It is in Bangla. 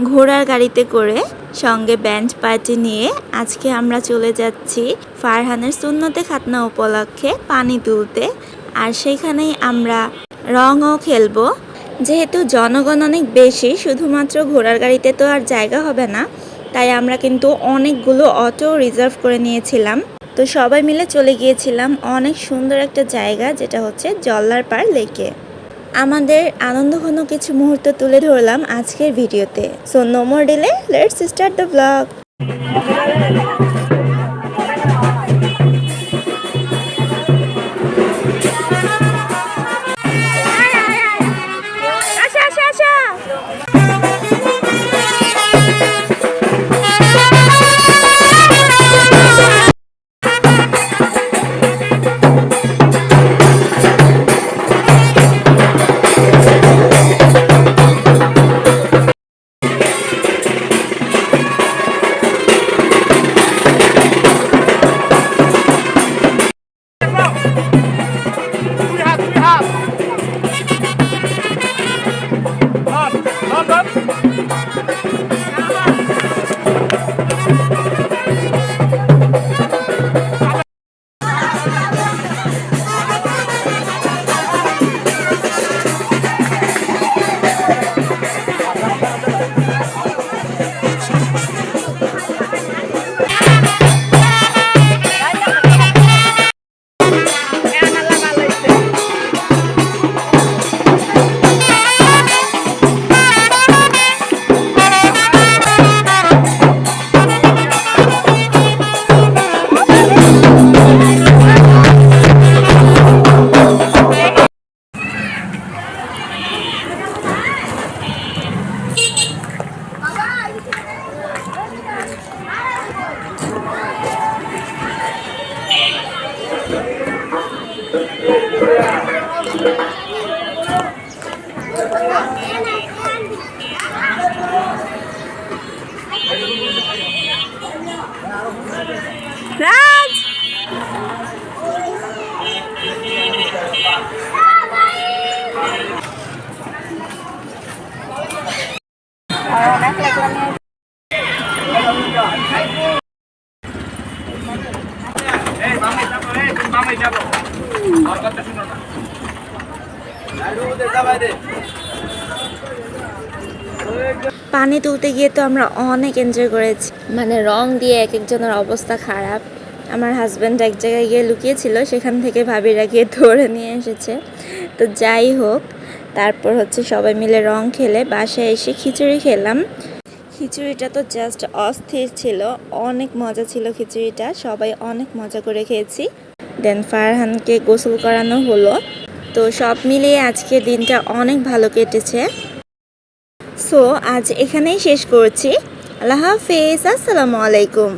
ঘোড়ার গাড়িতে করে সঙ্গে ব্যান্ড পার্টি নিয়ে আজকে আমরা চলে যাচ্ছি ফারহানের সুন্নতে খাতনা উপলক্ষে পানি তুলতে। আর সেখানেই আমরা রঙও খেলবো। যেহেতু জনগণ অনেক বেশি, শুধুমাত্র ঘোড়ার গাড়িতে তো আর জায়গা হবে না, তাই আমরা কিন্তু অনেকগুলো অটো রিজার্ভ করে নিয়েছিলাম। তো সবাই মিলে চলে গিয়েছিলাম অনেক সুন্দর একটা জায়গা, যেটা হচ্ছে জল্লার পাড় লেকে। আমাদের আনন্দঘন কিছু মুহূর্ত তুলে ধরলাম আজকের ভিডিওতে। So no more delay, let's start the blog. Raj পানি তুলতে গিয়ে তো আমরা অনেক এনজয় করেছি। মানে রং দিয়ে এক একজনের অবস্থা খারাপ। আমার হাজব্যান্ড এক জায়গায় গিয়ে লুকিয়েছিল, সেখান থেকে ভাবিরা গিয়ে ধরে নিয়ে এসেছে। তো যাই হোক, তারপর হচ্ছে সবাই মিলে রং খেলে বাসায় এসে খিচুড়ি খেলাম। খিচুড়িটা তো জাস্ট অস্থির ছিল, অনেক মজা ছিল খিচুড়িটা, সবাই অনেক মজা করে খেয়েছি। দেন ফারহানকে গোসল করানো হলো। তো সব মিলিয়ে আজকের দিনটা অনেক ভালো কেটেছে। সো আজ এখানেই শেষ করছি। আল্লাহ হাফেজ, আসসালামু আলাইকুম।